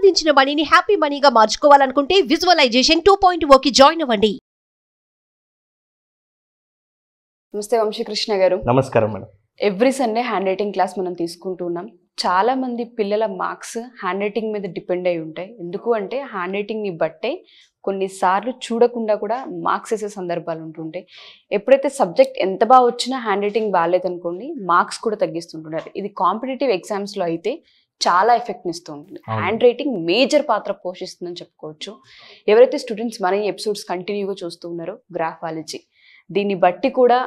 సంపాదించిన మనీని హ్యాపీ మనీగా మార్చుకోవాలనుకుంటే విజువలైజేషన్ 2.0 కి జాయిన్ అవ్వండి. నమస్తే వంశీకృష్ణ గారు. నమస్కారం madam. Every Sunday hand writing class మనం తీసుకుంటున్నాం. చాలా మంది పిల్లల మార్క్స్ హ్యాండ్ రైటింగ్ మీద డిపెండ్ అయి ఉంటాయి. ఎందుకు అంటే హ్యాండ్ రైటింగ్ని బట్టే కొన్నిసార్లు చూడకుండా కూడా మార్క్స్ వేసే సందర్భాలు ఉంటుంటాయి. ఎప్పుడైతే సబ్జెక్ట్ ఎంత బాగా వచ్చినా హ్యాండ్ రైటింగ్ బాగాలేదనుకోండి మార్క్స్ కూడా తగ్గిస్తుంటున్నారు. ఇది కాంపిటేటివ్ ఎగ్జామ్స్లో అయితే చాలా ఎఫెక్ట్ని ఇస్తూ ఉంటుంది. హ్యాండ్ రైటింగ్ మేజర్ పాత్ర పోషిస్తుందని చెప్పుకోవచ్చు. ఎవరైతే స్టూడెంట్స్ మన ఎపిసోడ్స్ కంటిన్యూగా చూస్తూ ఉన్నారో గ్రాఫాలజీ, దీన్ని బట్టి కూడా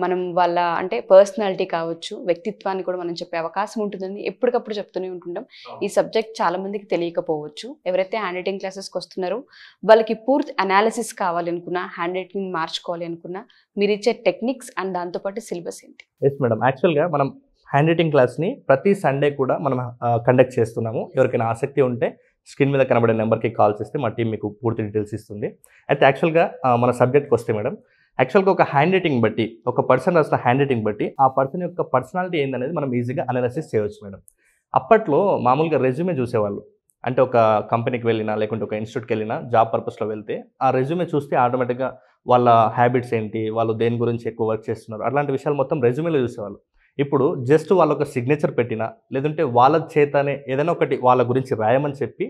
మనం వాళ్ళ అంటే పర్సనాలిటీ కావచ్చు, వ్యక్తిత్వాన్ని కూడా మనం చెప్పే అవకాశం ఉంటుందని ఎప్పటికప్పుడు చెప్తూనే ఉంటుంటాం. ఈ సబ్జెక్ట్ చాలా మందికి తెలియకపోవచ్చు. ఎవరైతే హ్యాండ్ రైటింగ్ క్లాసెస్కి వస్తున్నారో వాళ్ళకి పూర్తి అనాలిసిస్ కావాలి అనుకున్నా, హ్యాండ్ రైటింగ్ మార్చుకోవాలి అనుకున్నా మీరు ఇచ్చే టెక్నిక్స్ అండ్ దాంతోపాటు సిలబస్ ఏంటి? ఎస్ మేడం, యాక్చువల్గా మనం హ్యాండ్ రైటింగ్ క్లాస్ని ప్రతి సండే కూడా మనం కండక్ట్ చేస్తున్నాము. ఎవరికైనా ఆసక్తి ఉంటే స్క్రీన్ మీద కనబడే నెంబర్కి కాల్ చేస్తే మా టీం మీకు పూర్తి డీటెయిల్స్ ఇస్తుంది. అయితే యాక్చువల్గా మన సబ్జెక్ట్కి వస్తే మేడం, యాక్చువల్గా ఒక హ్యాండ్ రైటింగ్ బట్టి, ఒక పర్సన్ రాసిన హ్యాండ్ రైటింగ్ బట్టి ఆ పర్సన్ యొక్క పర్సనాలిటీ ఏందనేది మనం ఈజీగా అనాలిసిస్ చేయవచ్చు మేడం. అప్పట్లో మామూలుగా రెజ్యూమే చూసేవాళ్ళు. అంటే ఒక కంపెనీకి వెళ్ళినా లేకుంటే ఒక ఇన్స్టిట్యూట్కి వెళ్ళినా జాబ్ పర్పస్లో వెళ్తే ఆ రెజ్యూమే చూస్తే ఆటోమేటిక్గా వాళ్ళ హ్యాబిట్స్ ఏంటి, వాళ్ళు దేని గురించి ఎక్కువ వర్క్ చేస్తున్నారు, అట్లాంటి విషయాలు మొత్తం రెజ్యూమేలో చూసేవాళ్ళు. ఇప్పుడు జస్ట్ వాళ్ళ ఒక సిగ్నేచర్ పెట్టినా లేదంటే వాళ్ళ చేతనే ఏదైనా ఒకటి వాళ్ళ గురించి రాయమని చెప్పి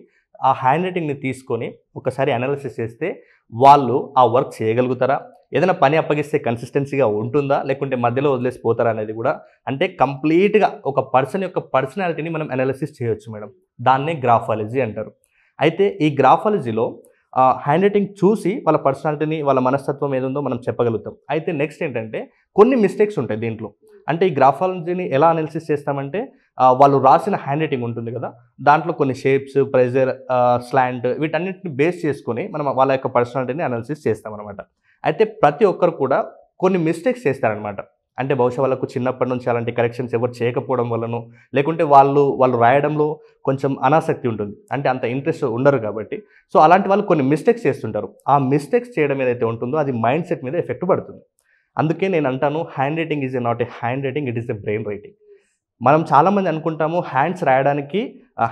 ఆ హ్యాండ్ రైటింగ్ని తీసుకొని ఒకసారి అనాలిసిస్ చేస్తే వాళ్ళు ఆ వర్క్ చేయగలుగుతారా, ఏదైనా పని అప్పగిస్తే కన్సిస్టెన్సీగా ఉంటుందా, లేకుంటే మధ్యలో వదిలేసిపోతారా అనేది కూడా, అంటే కంప్లీట్గా ఒక పర్సన్ యొక్క పర్సనాలిటీని మనం అనాలిసిస్ చేయొచ్చు మేడం. దాన్నే గ్రాఫాలజీ అంటారు. అయితే ఈ గ్రాఫాలజీలో హ్యాండ్ రైటింగ్ చూసి వాళ్ళ పర్సనాలిటీని, వాళ్ళ మనస్తత్వం ఏదుందో మనం చెప్పగలుగుతాం. అయితే నెక్స్ట్ ఏంటంటే కొన్ని మిస్టేక్స్ ఉంటాయి దీంట్లో. అంటే ఈ గ్రాఫాలజీని ఎలా అనాలిసిస్ చేస్తామంటే వాళ్ళు రాసిన హ్యాండ్ రైటింగ్ ఉంటుంది కదా, దాంట్లో కొన్ని షేప్స్, ప్రెజర్, స్లాంట్ వీటన్నిటిని బేస్ చేసుకొని మనం వాళ్ళ యొక్క పర్సనాలిటీని అనాలిసిస్ చేస్తామన్నమాట. అయితే ప్రతి ఒక్కరు కూడా కొన్ని మిస్టేక్స్ చేస్తారనమాట. అంటే బహుశా వాళ్ళకు చిన్నప్పటి నుంచి అలాంటి కరెక్షన్స్ ఎవరు చేయకపోవడం వల్లనో, లేకుంటే వాళ్ళు రాయడంలో కొంచెం అనాసక్తి ఉంటుంది, అంటే అంత ఇంట్రెస్ట్ ఉండరు కాబట్టి. సో అలాంటి వాళ్ళు కొన్ని మిస్టేక్స్ చేస్తుంటారు. ఆ మిస్టేక్స్ చేయడం ఏదైతే ఉంటుందో అది మైండ్ సెట్ మీద ఎఫెక్ట్ పడుతుంది. అందుకే నేను అంటాను, hand writing is not a hand writing, it is a brain writing. మనం చాలామంది అనుకుంటాము హ్యాండ్స్ రాయడానికి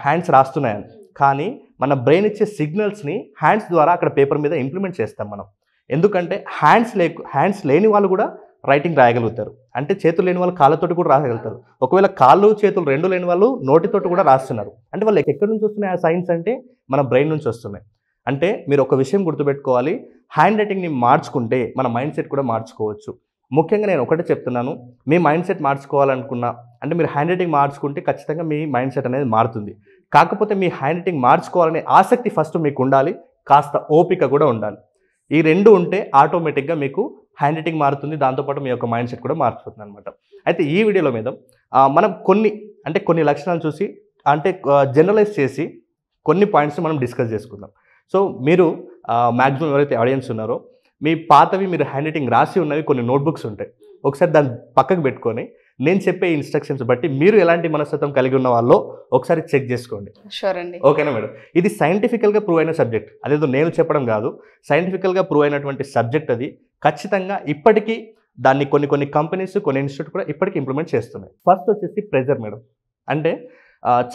హ్యాండ్స్ రాస్తున్నాయని, కానీ మన బ్రెయిన్ ఇచ్చే సిగ్నల్స్ని హ్యాండ్స్ ద్వారా అక్కడ పేపర్ మీద ఇంప్లిమెంట్ చేస్తాం మనం. ఎందుకంటే హ్యాండ్స్ లేని వాళ్ళు కూడా రైటింగ్ రాయగలుగుతారు. అంటే చేతులు లేని వాళ్ళు కాళ్ళతోటి కూడా రాయగలుగుతారు. ఒకవేళ కాళ్ళు చేతులు రెండు లేని వాళ్ళు నోటితోటి కూడా రాస్తున్నారు. అంటే వాళ్ళు ఎక్కడి నుంచి వస్తున్నాయి ఆ సైన్స్ అంటే మన బ్రెయిన్ నుంచి వస్తున్నాయి. అంటే మీరు ఒక విషయం గుర్తుపెట్టుకోవాలి, హ్యాండ్ రైటింగ్ని మార్చుకుంటే మన మైండ్ సెట్ కూడా మార్చుకోవచ్చు. ముఖ్యంగా నేను ఒకటే చెప్తున్నాను, మీ మైండ్ సెట్ మార్చుకోవాలనుకున్నా, అంటే మీరు హ్యాండ్ రైటింగ్ మార్చుకుంటే ఖచ్చితంగా మీ మైండ్ సెట్ అనేది మారుతుంది. కాకపోతే మీ హ్యాండ్ రైటింగ్ మార్చుకోవాలనే ఆసక్తి ఫస్ట్ మీకు ఉండాలి, కాస్త ఓపిక కూడా ఉండాలి. ఈ రెండు ఉంటే ఆటోమేటిక్గా మీకు హ్యాండ్ రైటింగ్ మారుతుంది, దాంతోపాటు మీ యొక్క మైండ్ సెట్ కూడా మారుతుంది అనమాట. అయితే ఈ వీడియోలో మీద మనం కొన్ని లక్షణాలు చూసి, అంటే జనరలైజ్ చేసి కొన్ని పాయింట్స్ని మనం డిస్కస్ చేసుకుందాం. సో మీరు మ్యాక్సిమం ఎవరైతే ఆడియన్స్ ఉన్నారో, మీ పాతవి మీరు హ్యాండ్ రైటింగ్ రాసి ఉన్నవి కొన్ని నోట్బుక్స్ ఉంటాయి, ఒకసారి దాన్ని పక్కకు పెట్టుకొని నేను చెప్పే ఇన్స్ట్రక్షన్స్ బట్టి మీరు ఎలాంటి మనస్తత్వం కలిగి ఉన్న వాళ్ళో ఒకసారి చెక్ చేసుకోండి. షూర్ అండి. ఓకేనా మేడం? ఇది సైంటిఫికల్గా ప్రూవ్ అయిన సబ్జెక్ట్, అదేదో నేను చెప్పడం కాదు, సైంటిఫికల్గా ప్రూవ్ అయినటువంటి సబ్జెక్ట్ అది. ఖచ్చితంగా ఇప్పటికీ దాన్ని కొన్ని కంపెనీస్, కొన్ని ఇన్స్టిట్యూట్ కూడా ఇప్పటికీ ఇంప్లిమెంట్ చేస్తున్నాయి. ఫస్ట్ వచ్చేసి ప్రెజర్ మేడం. అంటే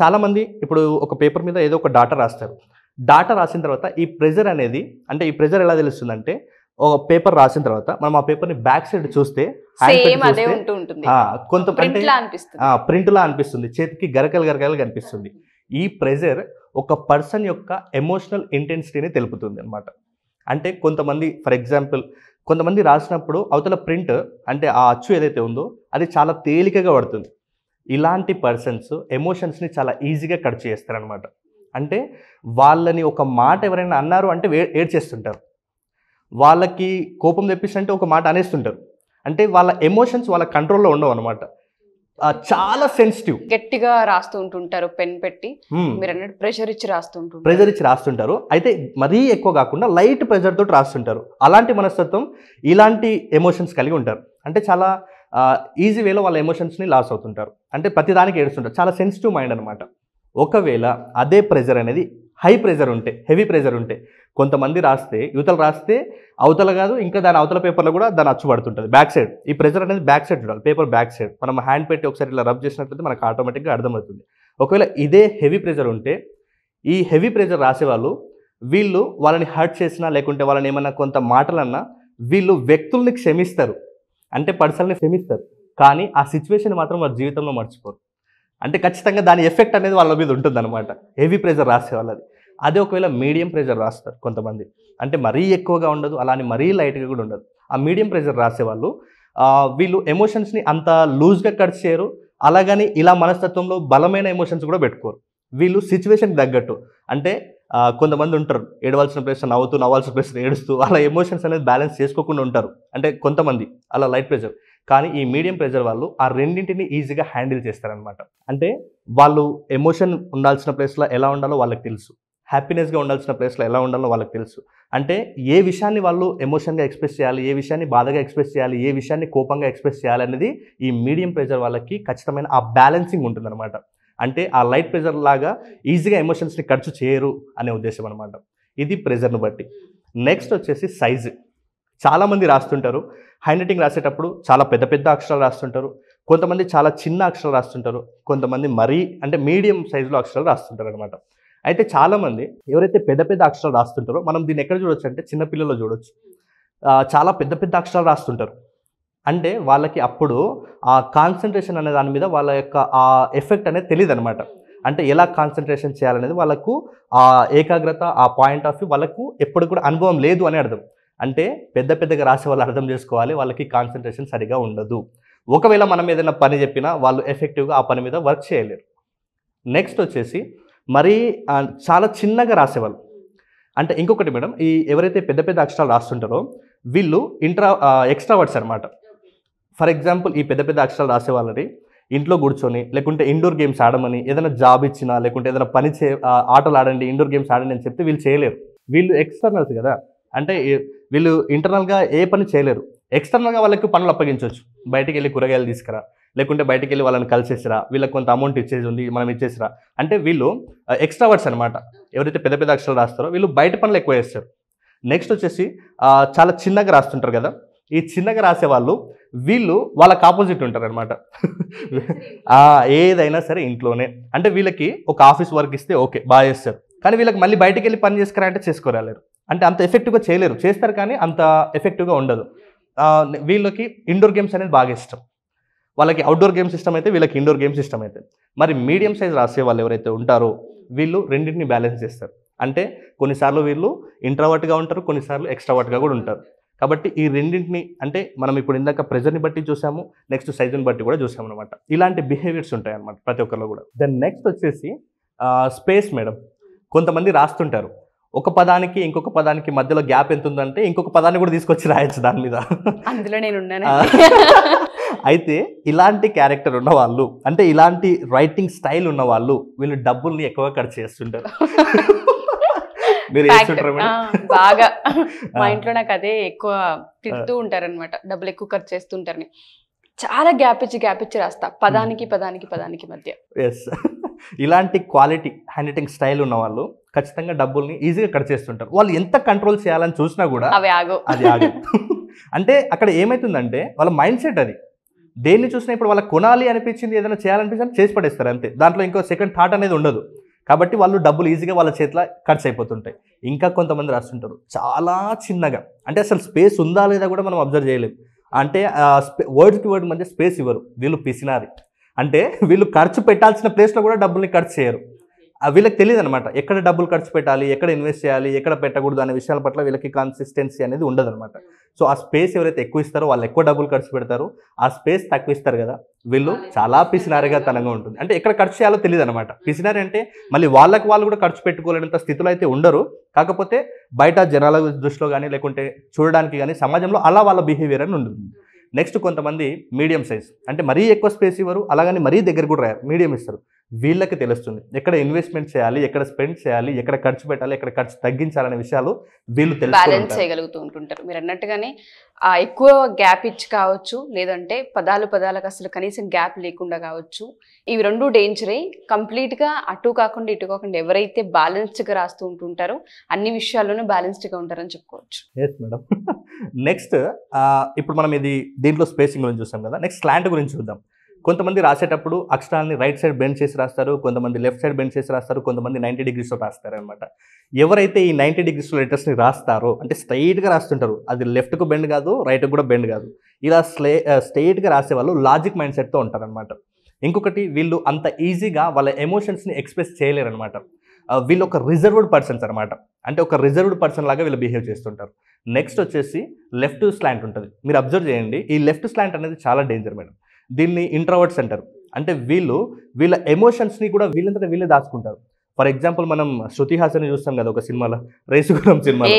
చాలామంది ఇప్పుడు ఒక పేపర్ మీద ఏదో ఒక డాటా రాస్తారు. డాటా రాసిన తర్వాత ఈ ప్రెజర్ అనేది, అంటే ఈ ప్రెజర్ ఎలా తెలుస్తుందంటే, ఒక పేపర్ రాసిన తర్వాత మనం ఆ పేపర్ని బ్యాక్ సైడ్ చూస్తే కొంత ప్రింట్లా అనిపిస్తుంది, చేతికి గరకలు కనిపిస్తుంది. ఈ ప్రెజర్ ఒక పర్సన్ యొక్క ఎమోషనల్ ఇంటెన్సిటీని తెలుపుతుంది అనమాట. అంటే కొంతమంది, ఫర్ ఎగ్జాంపుల్, కొంతమంది రాసినప్పుడు అవతల ప్రింట్, అంటే ఆ అచ్చు ఏదైతే ఉందో అది చాలా తేలికగా పడుతుంది. ఇలాంటి పర్సన్స్ ఎమోషన్స్ని చాలా ఈజీగా కట్ చేస్తారనమాట. అంటే వాళ్ళని ఒక మాట ఎవరైనా అన్నారు అంటే ఏడ్చేస్తుంటారు, వాళ్ళకి కోపం తెప్పిస్తుంటే ఒక మాట అనేస్తుంటారు. అంటే వాళ్ళ ఎమోషన్స్ వాళ్ళ కంట్రోల్లో ఉండవు అనమాట. చాలా సెన్సిటివ్, గట్టిగా రాస్తూ ఉంటుంటారు పెన్ పెట్టి, మీరు అన్నట్టు ప్రెషర్ ఇచ్చి రాస్తుంటారు. అయితే మరీ ఎక్కువ కాకుండా లైట్ ప్రెషర్ తోటి రాస్తుంటారు. అలాంటి మనస్తత్వం, ఇలాంటి ఎమోషన్స్ కలిగి ఉంటారు. అంటే చాలా ఈజీ వేలో వాళ్ళ ఎమోషన్స్ని లాస్ అవుతుంటారు. అంటే ప్రతిదానికి ఏడుస్తుంటారు, చాలా సెన్సిటివ్ మైండ్ అనమాట. ఒకవేళ అదే ప్రెజర్ అనేది హై ప్రెజర్ ఉంటే, హెవీ ప్రెజర్ ఉంటే, కొంతమంది రాస్తే యువతలు రాస్తే అవతల కాదు, ఇంకా దాని అవతల పేపర్లో కూడా దాని అచ్చు పడుతుంటుంది బ్యాక్ సైడ్. ఈ ప్రెజర్ అనేది బ్యాక్ సైడ్ ఉండాలి, పేపర్ బ్యాక్ సైడ్. మనం హ్యాండ్ పెట్టి ఒకసారి ఇలా రబ్ చేసినట్లయితే మనకు ఆటోమేటిక్గా అర్థమవుతుంది. ఒకవేళ ఇదే హెవీ ప్రెజర్ ఉంటే ఈ హెవీ ప్రెషర్ రాసేవాళ్ళు వీళ్ళు వాళ్ళని హర్ట్ చేసినా లేకుంటే వాళ్ళని ఏమన్నా కొంత మాటలన్నా వీళ్ళు వ్యక్తుల్ని క్షమిస్తారు, అంటే పర్సన్ని క్షమిస్తారు, కానీ ఆ సిచ్యువేషన్ మాత్రం వాళ్ళ జీవితంలో మర్చిపోరు. అంటే ఖచ్చితంగా దాని ఎఫెక్ట్ అనేది వాళ్ళ మీద ఉంటుందన్నమాట హెవీ ప్రెషర్ రాసే వాళ్ళది. అదే ఒకవేళ మీడియం ప్రెషర్ రాస్తారు కొంతమంది, అంటే మరీ ఎక్కువగా ఉండదు అలానే మరీ లైట్గా కూడా ఉండదు. ఆ మీడియం ప్రెషర్ రాసేవాళ్ళు వీళ్ళు ఎమోషన్స్ని అంత లూజ్గా కట్ చేయరు, అలాగని ఇలా మనస్తత్వంలో బలమైన ఎమోషన్స్ కూడా పెట్టుకోరు. వీళ్ళు సిచ్యువేషన్కి తగ్గట్టు, అంటే కొంతమంది ఉంటారు ఏడవలసిన ప్లేస్ నవ్వుతూ, నవ్వాల్సిన ప్లేస్ ఏడుస్తూ, అలా ఎమోషన్స్ అనేది బ్యాలెన్స్ చేసుకోకుండా ఉంటారు, అంటే కొంతమంది అలా లైట్ ప్రెషర్. కానీ ఈ మీడియం ప్రెషర్ వాళ్ళు ఆ రెండింటిని ఈజీగా హ్యాండిల్ చేస్తారనమాట. అంటే వాళ్ళు ఎమోషన్ ఉండాల్సిన ప్లేస్లో ఎలా ఉండాలో వాళ్ళకి తెలుసు, హ్యాపీనెస్గా ఉండాల్సిన ప్లేస్లో ఎలా ఉండాలో వాళ్ళకి తెలుసు. అంటే ఏ విషయాన్ని వాళ్ళు ఎమోషన్గా ఎక్స్ప్రెస్ చేయాలి, ఏ విషయాన్ని బాధగా ఎక్స్ప్రెస్ చేయాలి, ఏ విషయాన్ని కోపంగా ఎక్స్ప్రెస్ చేయాలి అనేది ఈ మీడియం ప్రెషర్ వాళ్ళకి ఖచ్చితమైన ఆ బ్యాలెన్సింగ్ ఉంటుందన్నమాట. అంటే ఆ లైట్ ప్రెషర్ లాగా ఈజీగా ఎమోషన్స్ని ఖర్చు చేయరు అనే ఉద్దేశం అనమాట. ఇది ప్రెషర్ను బట్టి. నెక్స్ట్ వచ్చేసి సైజు. చాలామంది రాస్తుంటారు హ్యాండ్ రైటింగ్ రాసేటప్పుడు చాలా పెద్ద పెద్ద అక్షరాలు రాస్తుంటారు, కొంతమంది చాలా చిన్న అక్షరాలు రాస్తుంటారు, కొంతమంది మరీ అంటే మీడియం సైజులో అక్షరాలు రాస్తుంటారు అనమాట. అయితే చాలామంది ఎవరైతే పెద్ద పెద్ద అక్షరాలు రాస్తుంటారో మనం దీన్ని ఎక్కడ చూడొచ్చు అంటే చిన్నపిల్లల్లో చూడొచ్చు. చాలా పెద్ద పెద్ద అక్షరాలు రాస్తుంటారు, అంటే వాళ్ళకి అప్పుడు ఆ కాన్సన్ట్రేషన్ అనే దాని మీద వాళ్ళ యొక్క ఆ ఎఫెక్ట్ అనేది తెలియదు అనమాట. అంటే ఎలా కాన్సన్ట్రేషన్ చేయాలనేది వాళ్ళకు ఆ ఏకాగ్రత, ఆ పాయింట్ ఆఫ్ వ్యూ వాళ్ళకు ఎప్పుడు కూడా అనుభవం లేదు అని అర్థం. అంటే పెద్ద పెద్దగా రాసే వాళ్ళు అర్థం చేసుకోవాలి, వాళ్ళకి కాన్సన్ట్రేషన్ సరిగా ఉండదు. ఒకవేళ మనం ఏదైనా పని చెప్పినా వాళ్ళు ఎఫెక్టివ్గా ఆ పని మీద వర్క్ చేయలేరు. నెక్స్ట్ వచ్చేసి మరీ చాలా చిన్నగా రాసేవాళ్ళు. అంటే ఇంకొకటి మేడం, ఈ ఎవరైతే పెద్ద పెద్ద అక్షరాలు రాస్తుంటారో వీళ్ళు ఎక్స్ట్రావర్ట్స్ అనమాట. ఫర్ ఎగ్జాంపుల్ ఈ పెద్ద పెద్ద అక్షరాలు రాసే వాళ్ళని ఇంట్లో కూర్చొని లేకుంటే ఇండోర్ గేమ్స్ ఆడమని, ఏదైనా జాబ్ ఇచ్చినా లేకుంటే ఏదైనా పని ఆటలు ఆడండి, ఇండోర్ గేమ్స్ ఆడండి అని చెప్తే వీళ్ళు చేయలేరు. వీళ్ళు ఎక్స్టర్నల్స్ కదా, అంటే వీళ్ళు ఇంటర్నల్గా ఏ పని చేయలేరు. ఎక్స్టర్నల్గా వాళ్ళకి పనులు అప్పగించవచ్చు, బయటికి వెళ్ళి కూరగాయలు తీసుకురా, లేకుంటే బయటికి వెళ్ళి వాళ్ళని కలిసేసిరా, వీళ్ళకి కొంత అమౌంట్ ఇచ్చేది ఉంది మనం ఇచ్చేసిరా. అంటే వీళ్ళు ఎక్స్ట్రావర్ట్స్ అనమాట. ఎవరైతే పెద్ద పెద్ద అక్షరాలు రాస్తారో వీళ్ళు బయట పనులు ఎక్కువ చేస్తారు. నెక్స్ట్ వచ్చేసి చాలా చిన్నగా రాస్తుంటారు కదా, ఈ చిన్నగా రాసే వాళ్ళు వీళ్ళు వాళ్ళకి ఆపోజిట్ ఉంటారు అనమాట. ఏదైనా సరే ఇంట్లోనే, అంటే వీళ్ళకి ఒక ఆఫీస్ వర్క్ ఇస్తే ఓకే బాగా చేస్తారు, కానీ వీళ్ళకి మళ్ళీ బయటికి వెళ్ళి పని చేసుకురా అంటే చేసుకోరాలేరు, అంటే అంత ఎఫెక్టివ్గా చేయలేరు. చేస్తారు కానీ అంత ఎఫెక్టివ్గా ఉండదు. వీళ్ళకి ఇండోర్ గేమ్స్ అనేది బాగా ఇష్టం, వాళ్ళకి అవుట్డోర్ గేమ్స్ ఇష్టం అయితే వీళ్ళకి ఇండోర్ గేమ్స్ ఇష్టం అయితే. మరి మీడియం సైజ్ రాసే వాళ్ళు ఎవరైతే ఉంటారో వీళ్ళు రెండింటిని బ్యాలెన్స్ చేస్తారు. అంటే కొన్నిసార్లు వీళ్ళు ఇంట్రావర్ట్గా ఉంటారు, కొన్నిసార్లు ఎక్స్ట్రావర్ట్గా కూడా ఉంటారు. కాబట్టి ఈ రెండింటిని, అంటే మనం ఇప్పుడు ఇందాక ప్రెజర్ని బట్టి చూసాము, నెక్స్ట్ సైజుని బట్టి కూడా చూసాము అనమాట. ఇలాంటి బిహేవియర్స్ ఉంటాయి అనమాట ప్రతి ఒక్కరిలో కూడా. దెన్ నెక్స్ట్ వచ్చేసి స్పేస్ మేడం. కొంతమంది రాస్తుంటారు ఒక పదానికి ఇంకొక పదానికి మధ్యలో గ్యాప్ ఎంత ఉందంటే ఇంకొక పదాన్ని కూడా తీసుకొచ్చి రాయొచ్చు దాని మీద. అందులో నేను ఉన్నాను. అయితే ఇలాంటి క్యారెక్టర్ ఉన్న వాళ్ళు, అంటే ఇలాంటి రైటింగ్ స్టైల్ ఉన్న వాళ్ళు వీళ్ళు డబ్బుల్ని ఎక్కువగా ఖర్చు చేస్తుంటారు. మీరు బాగా మా ఇంట్లో నాకు అదే ఎక్కువ తిడుతూ ఉంటారనమాట, డబ్బులు ఎక్కువ ఖర్చు చేస్తుంటారని. చాలా గ్యాప్ ఇచ్చి రాస్తా పదానికి పదానికి పదానికి మధ్య. ఎస్, ఇలాంటి క్వాలిటీ హ్యాండ్ రైటింగ్ స్టైల్ ఉన్న వాళ్ళు ఖచ్చితంగా డబ్బుల్ని ఈజీగా ఖర్చు చేస్తుంటారు. వాళ్ళు ఎంత కంట్రోల్ చేయాలని చూసినా కూడా అది ఆగదు. అంటే అక్కడ ఏమవుతుందంటే వాళ్ళ మైండ్ సెట్ అది, దేన్ని చూసినా ఇప్పుడు వాళ్ళకి కొనాలి అనిపించింది, ఏదైనా చేయాలనిపించింది చేసి పడేస్తారు అంతే, దాంట్లో ఇంకో సెకండ్ థాట్ అనేది ఉండదు. కాబట్టి వాళ్ళు డబ్బులు ఈజీగా వాళ్ళ చేతిలో ఖర్చు అయిపోతుంటాయి. ఇంకా కొంతమంది రాస్తుంటారు చాలా చిన్నగా, అంటే అసలు స్పేస్ ఉందా లేదా కూడా మనం అబ్జర్వ్ చేయలేము. అంటే వర్డ్కి వర్డ్ మధ్య స్పేస్ ఇవ్వరు. వీళ్ళు పిసినారి, అంటే వీళ్ళు ఖర్చు పెట్టాల్సిన ప్లేస్లో కూడా డబ్బుల్ని ఖర్చు చేయరు. వీళ్ళకి తెలియదు అనమాట ఎక్కడ డబ్బులు ఖర్చు పెట్టాలి, ఎక్కడ ఇన్వెస్ట్ చేయాలి, ఎక్కడ పెట్టకూడదు అనే విషయాల పట్ల వీళ్ళకి కన్సిస్టెన్సీ అనేది ఉండదు అనమాట. సో ఆ స్పేస్ ఎవరైతే ఎక్కువ ఇస్తారో వాళ్ళు ఎక్కువ డబ్బులు ఖర్చు పెడతారు, ఆ స్పేస్ తక్కువ ఇస్తారు కదా వీళ్ళు చాలా పిసినారిగా తనంగా ఉంటుంది. అంటే ఎక్కడ ఖర్చు చేయాలో తెలియదు అనమాట. పిసినారి అంటే మళ్ళీ వాళ్ళకి వాళ్ళు కూడా ఖర్చు పెట్టుకోలేనంత స్థితిలో అయితే ఉండరు, కాకపోతే బయట జనాల దృష్టిలో కానీ లేకుంటే చూడడానికి కానీ సమాజంలో అలా వాళ్ళ బిహేవియర్ అని ఉంటుంది. నెక్స్ట్ కొంతమంది మీడియం సైజ్, అంటే మరీ ఎక్కువ స్పేస్ ఇవ్వరు, అలాగని మరీ దగ్గర కూడా రాయారు, మీడియం ఇస్తారు. వీళ్ళకి తెలుస్తుంది ఎక్కడ ఇన్వెస్ట్మెంట్ చేయాలి, ఎక్కడ స్పెండ్ చేయాలి, ఎక్కడ ఖర్చు పెట్టాలి, ఎక్కడ ఖర్చు తగ్గించాలనే విషయాలు వీళ్ళు బ్యాలెన్స్ చేయగలుగుతూ ఉంటుంటారు. మీరు అన్నట్టుగానే ఎక్కువ గ్యాప్ ఇచ్చి కావచ్చు, లేదంటే పదాలకు అసలు కనీసం గ్యాప్ లేకుండా కావచ్చు. ఇవి రెండు డేంజరే. కంప్లీట్గా అటు కాకుండా ఇటు కాకుండా ఎవరైతే బ్యాలెన్స్డ్గా రాస్తూ ఉంటుంటారో అన్ని విషయాల్లోనూ బ్యాలెన్స్డ్గా ఉంటారని చెప్పుకోవచ్చు. Yes madam. నెక్స్ట్ ఇప్పుడు మనం దీంట్లో స్పేసింగ్ గురించి చూసాం కదా, నెక్స్ట్ స్లాంట్ గురించి చూద్దాం. కొంతమంది రాసేటప్పుడు అక్షరాన్ని రైట్ సైడ్ బెండ్ చేసి రాస్తారు, కొంతమంది లెఫ్ట్ సైడ్ బెండ్ చేసి రాస్తారు, కొంతమంది 90 degreesలో రాస్తారు అనమాట. ఎవరైతే ఈ 90 degreesలో లెటర్స్ని రాస్తారో అంటే స్ట్రైట్గా రాస్తుంటారు, అది లెఫ్ట్కు బెండ్ కాదు, రైట్కి కూడా బెండ్ కాదు, ఇలా స్ట్రైట్గా రాసే వాళ్ళు లాజిక్ మైండ్ సెట్తో ఉంటారనమాట. ఇంకొకటి వీళ్ళు అంత ఈజీగా వాళ్ళ ఎమోషన్స్ని ఎక్స్ప్రెస్ చేయలేరు అనమాట. వీళ్ళు ఒక రిజర్వ్డ్ పర్సన్స్ అనమాట. అంటే ఒక రిజర్వ్డ్ పర్సన్ లాగా వీళ్ళు బిహేవ్ చేస్తుంటారు. నెక్స్ట్ వచ్చేసి లెఫ్ట్ స్లాంట్ ఉంటుంది. మీరు అబ్జర్వ్ చేయండి, ఈ లెఫ్ట్ స్లాంట్ అనేది చాలా డేంజర్ మేడం. దీన్ని ఇంట్రోవర్ట్స్ అంటారు. అంటే వీళ్ళ ఎమోషన్స్ని కూడా వీళ్ళంతటా వీళ్ళే దాచుకుంటారు. ఫర్ ఎగ్జాంపుల్ మనం శృతి హాసన్ చూస్తాం కదా ఒక సినిమాలో, రేసుగురం సినిమా, ఏ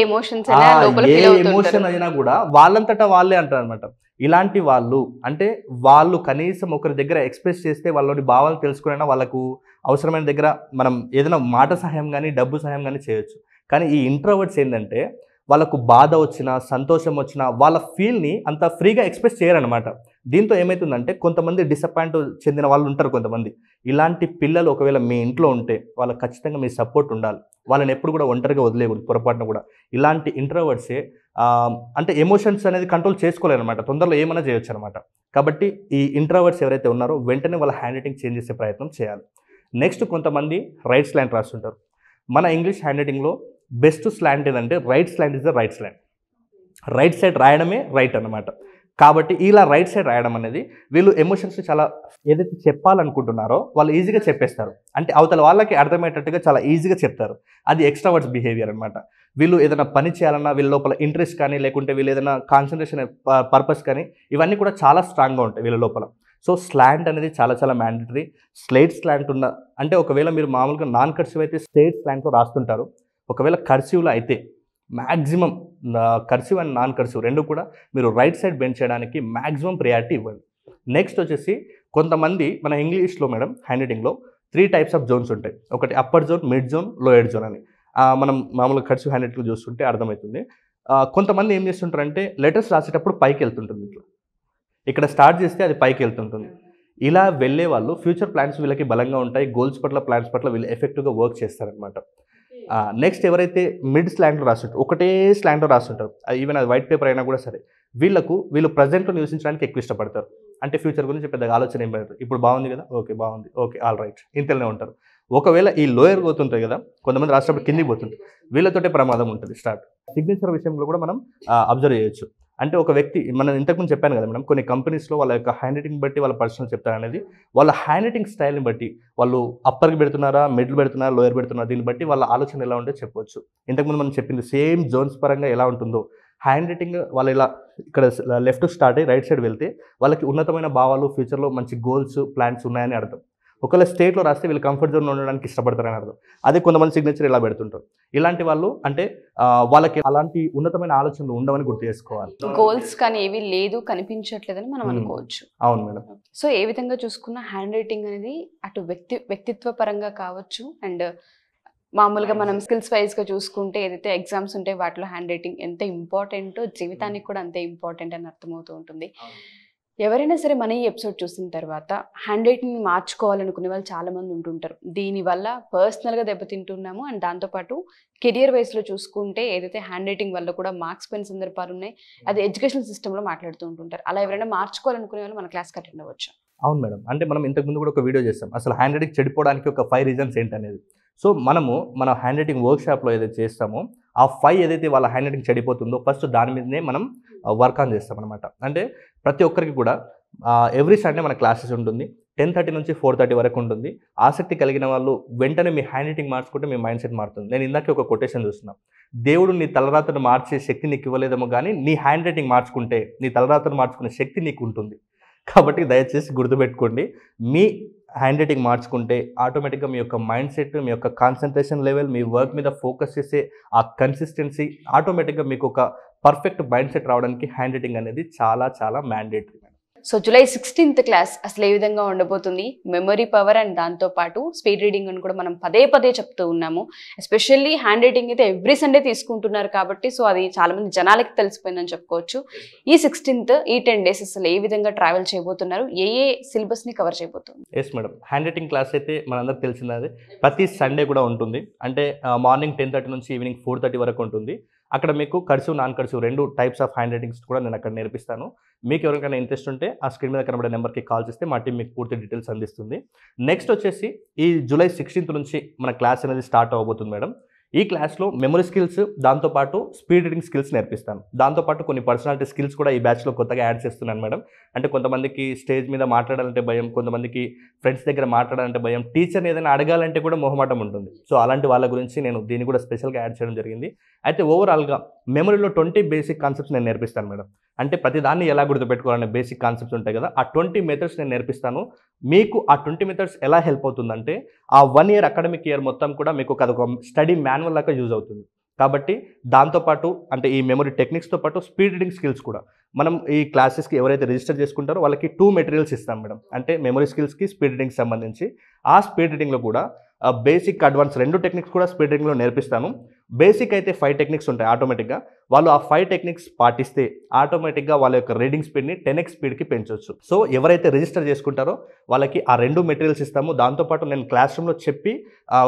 ఎమోషన్ అయినా కూడా వాళ్ళంతటా వాళ్ళే అంటారు అనమాట. ఇలాంటి వాళ్ళు అంటే వాళ్ళు కనీసం ఒకరి దగ్గర ఎక్స్ప్రెస్ చేస్తే వాళ్ళని భావాలు తెలుసుకునేనా వాళ్ళకు అవసరమైన దగ్గర మనం ఏదైనా మాట సహాయం కానీ డబ్బు సహాయం కానీ చేయొచ్చు. కానీ ఈ ఇంట్రోవర్ట్స్ ఏంటంటే వాళ్ళకు బాధ వచ్చినా సంతోషం వచ్చినా వాళ్ళ ఫీల్ని అంత ఫ్రీగా ఎక్స్ప్రెస్ చేయరనమాట. దీంతో ఏమవుతుందంటే కొంతమంది డిసప్పాయింట్ చెందిన వాళ్ళు ఉంటారు కొంతమంది. ఇలాంటి పిల్లలు ఒకవేళ మీ ఇంట్లో ఉంటే వాళ్ళకి ఖచ్చితంగా మీ సపోర్ట్ ఉండాలి. వాళ్ళని ఎప్పుడు కూడా ఒంటరిగా వదిలేయకూడదు పొరపాటున కూడా. ఇలాంటి ఇంట్రోవర్ట్సే అంటే ఎమోషన్స్ అనేది కంట్రోల్ చేసుకోలేరు అనమాట, తొందరలో ఏమైనా చేయొచ్చు అనమాట. కాబట్టి ఈ ఇంట్రోవర్ట్స్ ఎవరైతే ఉన్నారో వెంటనే వాళ్ళ హ్యాండ్ రైటింగ్ చేంజ్ చేసే ప్రయత్నం చేయాలి. నెక్స్ట్ కొంతమంది రైట్ స్లాంట్ రాస్తుంటారు. మన ఇంగ్లీష్ హ్యాండ్ రైటింగ్లో బెస్ట్ స్లాంట్ ఏదంటే right slant is the right slant. Right side రాయడమే రైట్ అనమాట. కాబట్టి ఇలా రైట్ సైడ్ రాయడం అనేది వీళ్ళు ఎమోషన్స్ చాలా ఏదైతే చెప్పాలనుకుంటున్నారో వాళ్ళు ఈజీగా చెప్పేస్తారు. అంటే అవతల వాళ్ళకి అర్థమయ్యేటట్టుగా చాలా ఈజీగా చెప్తారు. అది ఎక్స్ట్రావర్ట్స్ బిహేవియర్ అనమాట. వీళ్ళు ఏదైనా పని చేయాలన్నా వీళ్ళ లోపల ఇంట్రెస్ట్ కానీ లేకుంటే వీళ్ళు ఏదైనా కాన్సన్ట్రేషన్ పర్పస్ కానీ ఇవన్నీ కూడా చాలా స్ట్రాంగ్గా ఉంటాయి వీళ్ళ లోపల. సో స్లాంట్ అనేది చాలా చాలా మ్యాండటరీ. స్ట్రైట్ స్లాంట్ ఉన్న అంటే ఒకవేళ మీరు మామూలుగా నాన్ కర్సివ్ అయితే స్ట్రైట్ స్లాంట్లో రాస్తుంటారు. ఒకవేళ కర్సివ్లో అయితే maximum cursive and non cursive రెండు కూడా మీరు రైట్ సైడ్ బెండ్ చేయడానికి మ్యాక్సిమం ప్రియారిటీ ఇవ్వండి. నెక్స్ట్ వచ్చేసి కొంతమంది మన ఇంగ్లీష్లో మేడం హ్యాండ్ రైటింగ్లో 3 types ఆఫ్ జోన్స్ ఉంటాయి. ఒకటి upper zone, mid zone, lower zone అని. మనం మామూలుగా కర్సివ్ హ్యాండ్ రైటింగ్లో చూస్తుంటే అర్థమవుతుంది. కొంతమంది ఏం చేస్తుంటారంటే లెటర్స్ రాసేటప్పుడు పైకి వెళ్తుంటుంది, ఇట్లా ఇక్కడ స్టార్ట్ చేస్తే అది పైకి వెళ్తుంటుంది. ఇలా వెళ్ళే వాళ్ళు ఫ్యూచర్ ప్లాన్స్ వీళ్ళకి బలంగా ఉంటాయి, గోల్స్ పట్ల ప్లాన్స్ పట్ల వీళ్ళు ఎఫెక్టివ్గా వర్క్ చేస్తారనమాట. నెక్స్ట్ ఎవరైతే మిడ్ స్లాంట్లో రాస్తుంటారు, ఒకటే స్లాంట్లో రాస్తుంటారు, ఈవెన్ అది వైట్ పేపర్ అయినా కూడా సరే, వీళ్ళు ప్రజెంట్లో నివసించడానికి ఎక్కువ ఇష్టపడతారు. అంటే ఫ్యూచర్ గురించి పెద్దగా ఆలోచన ఏం పెడతారు, ఇప్పుడు బాగుంది కదా, ఓకే బాగుంది, ఓకే ఆల్ రైట్, ఇంతలోనే ఉంటారు. ఒకవేళ ఈ లోయర్ పోతుంటాయి కదా, కొంతమంది రాసేటప్పుడు కిందికి పోతుంటారు, వీళ్ళతోటే ప్రమాదం ఉంటుంది స్టార్ట్. సిగ్నేచర్ విషయంలో కూడా మనం అబ్జర్వ్ చేయొచ్చు. అంటే ఒక వ్యక్తి మనం ఇంతకుముందు చెప్పాను కదా మేడం, కొన్ని కంపెనీస్లో వాళ్ళ యొక్క హ్యాండ్ రైటింగ్ బట్టి వాళ్ళ పర్సనల్ చెప్తారనేది, వాళ్ళ హ్యాండ్ రైటింగ్ స్టైల్ని బట్టి వాళ్ళు అప్పర్కి పెడుతున్నారా, మిడిల్ పెడుతున్నారా, లోయర్ పెడుతున్నారా, దీన్ని బట్టి వాళ్ళ ఆలోచన ఎలా ఉంటే చెప్పవచ్చు. ఇంతకుముందు మనం చెప్పింది సేమ్ జోన్స్ పరంగా ఎలా ఉంటుందో హ్యాండ్ రైటింగ్ వాళ్ళు ఇలా ఇక్కడ లెఫ్ట్ స్టార్ట్ అయ్యి రైట్ సైడ్ వెళ్తే వాళ్ళకి ఉన్నతమైన భావాలు, ఫ్యూచర్లో మంచి గోల్స్ ప్లాన్స్ ఉన్నాయని అర్థం. ఒకవేళ స్టేట్లో రాస్తే వీళ్ళు కంఫర్ట్ జోన్లో ఉండడానికి ఇష్టపడతారని అర్థం. అదే కొంతమంది సిగ్నేచర్ ఇలా పెడుతుంటారు. ఇలాంటి వాళ్ళు అంటే వాళ్ళకి అలాంటి ఉన్నతమైన ఆలోచనలు ఉండవని గుర్తు చేసుకోవాలి. గోల్స్ కానీ ఏవి లేదు, కనిపించట్లేదని మనం అనుకోవచ్చు. అవును మేడం. సో ఏ విధంగా చూసుకున్న హ్యాండ్ రైటింగ్ అనేది అటు వ్యక్తిత్వ పరంగా కావచ్చు, అండ్ మామూలుగా మనం స్కిల్స్ వైజ్గా చూసుకుంటే ఏదైతే ఎగ్జామ్స్ ఉంటాయి వాటిలో హ్యాండ్ రైటింగ్ ఎంత ఇంపార్టెంటో జీవితానికి కూడా అంతే ఇంపార్టెంట్ అని అర్థమవుతూ ఉంటుంది. ఎవరైనా సరే మన ఈ ఎపిసోడ్ చూసిన తర్వాత హ్యాండ్ రైటింగ్ని మార్చుకోవాలనుకునే వాళ్ళు చాలామంది ఉంటుంటారు. దీనివల్ల పర్సనల్గా దెబ్బతింటున్నాము, అండ్ దాంతోపాటు కెరియర్ వైజ్లో చూసుకుంటే ఏదైతే హ్యాండ్ రైటింగ్ వల్ల కూడా మార్క్స్ పోయిన సందర్భాలు ఉన్నాయి, అది ఎడ్యుకేషన్ సిస్టంలో మాట్లాడుతూ ఉంటుంటారు. అలా ఎవరైనా మార్చుకోవాలనుకునే వాళ్ళు మన క్లాస్కి అటెండ్ అవ్వచ్చు. అవును మేడం. అంటే మనం ఇంతకుముందు కూడా ఒక వీడియో చేస్తాం అసలు హ్యాండ్ రైటింగ్ చెడిపోవడానికి ఒక 5 reasons ఏంటనేది. సో మనము మన హ్యాండ్ రైటింగ్ వర్క్షాప్లో ఏదైతే చేస్తామో ఆ 5 ఏదైతే వాళ్ళ హ్యాండ్ రైటింగ్ చెడిపోతుందో ఫస్ట్ దాని మీదనే మనం వర్క్ ఆన్ చేస్తాం అనమాట. అంటే ప్రతి ఒక్కరికి కూడా ఎవ్రీ సండే మన క్లాసెస్ ఉంటుంది. 10:30 నుంచి 4:30 వరకు ఉంటుంది. ఆసక్తి కలిగిన వాళ్ళు వెంటనే మీ హ్యాండ్ రైటింగ్ మార్చుకుంటే మీ మైండ్ సెట్ మారుతుంది. నేను ఇందాకే ఒక కొటేషన్ చూస్తున్నాను, దేవుడు నీ తలరాతను మార్చే శక్తి నీకు ఇవ్వలేదేమో కానీ నీ హ్యాండ్ రైటింగ్ మార్చుకుంటే నీ తలరాతను మార్చుకునే శక్తి నీకు ఉంటుంది. కాబట్టి దయచేసి గుర్తుపెట్టుకోండి, మీ హ్యాండ్ రైటింగ్ మార్చుకుంటే ఆటోమేటిక్గా మీ యొక్క మైండ్ సెట్, మీ యొక్క కాన్సన్ట్రేషన్ లెవెల్, మీ వర్క్ మీద ఫోకస్ చేసే ఆ కన్సిస్టెన్సీ, ఆటోమేటిక్గా మీకు ఒక పర్ఫెక్ట్ మైండ్ సెట్ రావడానికి హ్యాండ్ రైటింగ్ అనేది చాలా చాలా mandatory. So July 16th class అసలు ఏ విధంగా ఉండబోతుంది, మెమరీ పవర్ అండ్ దాంతోపాటు స్పీడ్ రీడింగ్ అని కూడా మనం పదే చెప్తూ ఉన్నాము. ఎస్పెషల్లీ హ్యాండ్ రైటింగ్ అయితే ఎవ్రీ సండే తీసుకుంటున్నారు కాబట్టి సో అది చాలా మంది జనాలకి తెలిసిపోయిందని చెప్పుకోవచ్చు. ఈ 16th ఈ 10 days అసలు ఏ విధంగా ట్రావెల్ చేయబోతున్నారు, ఏ సిలబస్ని కవర్ చేయబోతున్నారు? Yes madam, handwriting class అయితే మనందరికి తెలిసిందే, ప్రతి సండే కూడా ఉంటుంది. అంటే మార్నింగ్ 10:30 నుంచి ఈవినింగ్ 4:30 వరకు ఉంటుంది. అక్కడ మీకు cursive non cursive 2 types of hand writings కూడా నేను అక్కడ నేర్పిస్తాను. మీకు ఎవరికైనా ఇంట్రెస్ట్ ఉంటే ఆ స్క్రీన్ మీద కనబడే నెంబర్కి కాల్ చేస్తే మా టీం మీకు పూర్తి డీటెయిల్స్ అందిస్తుంది. నెక్స్ట్ వచ్చేసి ఈ జూలై 16th నుంచి మన క్లాస్ అనేది స్టార్ట్ అవ్వబోతుంది మేడం. ఈ క్లాస్లో మెమరీ స్కిల్స్, దాంతోపాటు స్పీడ్ రీడింగ్ స్కిల్స్ నేర్పిస్తాను. దాంతోపాటు కొన్ని పర్సనాలిటీ స్కిల్స్ కూడా ఈ బ్యాచ్లో కొత్తగా యాడ్ చేస్తున్నాను మేడం. అంటే కొంతమందికి స్టేజ్ మీద మాట్లాడాలంటే భయం, కొంతమందికి ఫ్రెండ్స్ దగ్గర మాట్లాడాలంటే భయం, టీచర్ని ఏదైనా అడగాలంటే కూడా మొహమాటం ఉంటుంది. సో అలాంటి వాళ్ళ గురించి నేను దీన్ని కూడా స్పెషల్గా యాడ్ చేయడం జరిగింది. అయితే ఓవరాల్గా మెమరీలో 20 బేసిక్ కాన్సెప్ట్స్ నేను నేర్పిస్తాను మేడం. అంటే ప్రతిదాన్ని ఎలా గుర్తుపెట్టుకోవాలనే బేసిక్ కాన్సెప్ట్స్ ఉంటాయి కదా, ఆ 20 మెథడ్స్ నేను నేర్పిస్తాను. మీకు ఆ 20 మెథడ్స్ ఎలా హెల్ప్ అవుతుందంటే ఆ 1 year అకాడమిక్ ఇయర్ మొత్తం కూడా మీకు అదొక స్టడీ మాన్యువల్ లాగా యూజ్ అవుతుంది. కాబట్టి దాంతోపాటు అంటే ఈ మెమరీ టెక్నిక్స్తో పాటు స్పీడ్ రీడింగ్ స్కిల్స్ కూడా మనం ఈ క్లాసెస్కి ఎవరైతే రిజిస్టర్ చేసుకుంటారో వాళ్ళకి 2 మెటీరియల్స్ ఇస్తాం మేడం. అంటే మెమరీ స్కిల్స్కి స్పీడ్ రీడింగ్కి సంబంధించి ఆ స్పీడ్ రీడింగ్లో కూడా బేసిక్ అడ్వాన్స్ 2 టెక్నిక్స్ కూడా స్పీడ్ రీడింగ్లో నేర్పిస్తాను. బేసిక్ అయితే 5 టెక్నిక్స్ ఉంటాయి ఆటోమేటిక్గా. వాళ్ళు ఆ 5 టెక్నిక్స్ పాటిస్తే ఆటోమేటిక్గా వాళ్ళ యొక్క రీడింగ్ స్పీడ్ని 10x స్పీడ్కి పెంచవచ్చు. సో ఎవరైతే రిజిస్టర్ చేసుకుంటారో వాళ్ళకి ఆ 2 మెటీరియల్స్ ఇస్తాము. దాంతోపాటు నేను క్లాస్ రూమ్లో చెప్పి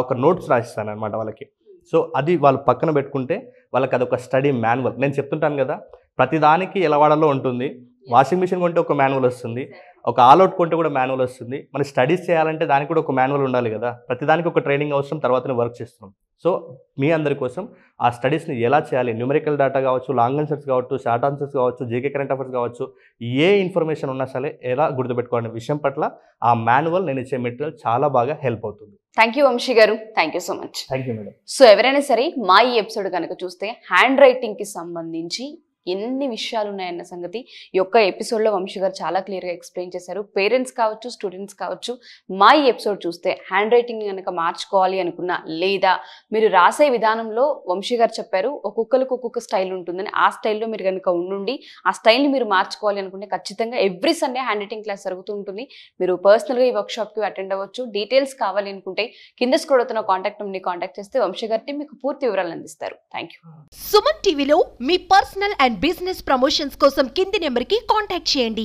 ఒక నోట్స్ రాసిస్తాను అనమాట వాళ్ళకి. సో అది వాళ్ళు పక్కన పెట్టుకుంటే వాళ్ళకి అదొక స్టడీ మాన్యువల్. నేను చెప్తుంటాను కదా, ప్రతిదానికి ఎలా వాడాలో ఉంటుంది. వాషింగ్ మిషన్ కొంటే ఒక మాన్యువల్ వస్తుంది, ఒక ఆల్అవుట్ కొంటే కూడా మాన్యువల్ వస్తుంది. మన స్టడీస్ చేయాలంటే దానికి కూడా ఒక మాన్యువల్ ఉండాలి కదా. ప్రతిదానికి ఒక ట్రైనింగ్ అవసరం, తర్వాతనే వర్క్ చేస్తున్నాం. సో మీ అందరి కోసం ఆ స్టడీస్ని ఎలా చేయాలి, న్యూమరికల్ డేటా కావచ్చు, లాంగ్ ఆన్సర్స్ కావచ్చు, షార్ట్ ఆన్సర్స్ కావచ్చు, జీకే కరెంట్ అఫైర్స్ కావచ్చు, ఏ ఇన్ఫర్మేషన్ ఉన్నా సరే ఎలా గుర్తుపెట్టుకోవాలనే విషయం పట్ల ఆ మాన్యువల్ నేను ఇచ్చే మెటీరియల్ చాలా బాగా హెల్ప్ అవుతుంది. థ్యాంక్ యూ వంశీ గారు, thank you so much. Thank you madam. So ఎవరైనా సరే మా ఈ ఎపిసోడ్ కనుక చూస్తే హ్యాండ్ రైటింగ్కి సంబంధించి ఎన్ని విషయాలు ఉన్నాయన్న సంగతి ఈ యొక్క ఎపిసోడ్లో వంశీ గారు చాలా క్లియర్గా ఎక్స్ప్లెయిన్ చేశారు. పేరెంట్స్ కావచ్చు, స్టూడెంట్స్ కావచ్చు, మా ఈ ఎపిసోడ్ చూస్తే హ్యాండ్ రైటింగ్ కనుక మార్చుకోవాలి అనుకున్నా, లేదా మీరు రాసే విధానంలో వంశీ గారు చెప్పారు ఒక్కొక్కరికి ఒక్కొక్క స్టైల్ ఉంటుందని, ఆ స్టైల్లో మీరు కనుక ఉండి ఆ స్టైల్ని మీరు మార్చుకోవాలి అనుకుంటే ఖచ్చితంగా every Sunday hand writing class జరుగుతూ ఉంటుంది. మీరు పర్సనల్గా ఈ వర్క్షాప్కి అటెండ్ అవ్వచ్చు. డీటెయిల్స్ కావాలి అనుకుంటే కింద స్క్రోల్ అవుతున్న కాంటాక్ట్ నెంబర్ని కాంటాక్ట్ చేస్తే వంశీ గారికి మీకు పూర్తి వివరాలు అందిస్తారు. Thank you. సుమన్ టీవీలో మీ పర్సనల్ అండ్ బిజినెస్ ప్రమోషన్స్ కోసం కింది నెంబర్కి కాంటాక్ట్ చేయండి.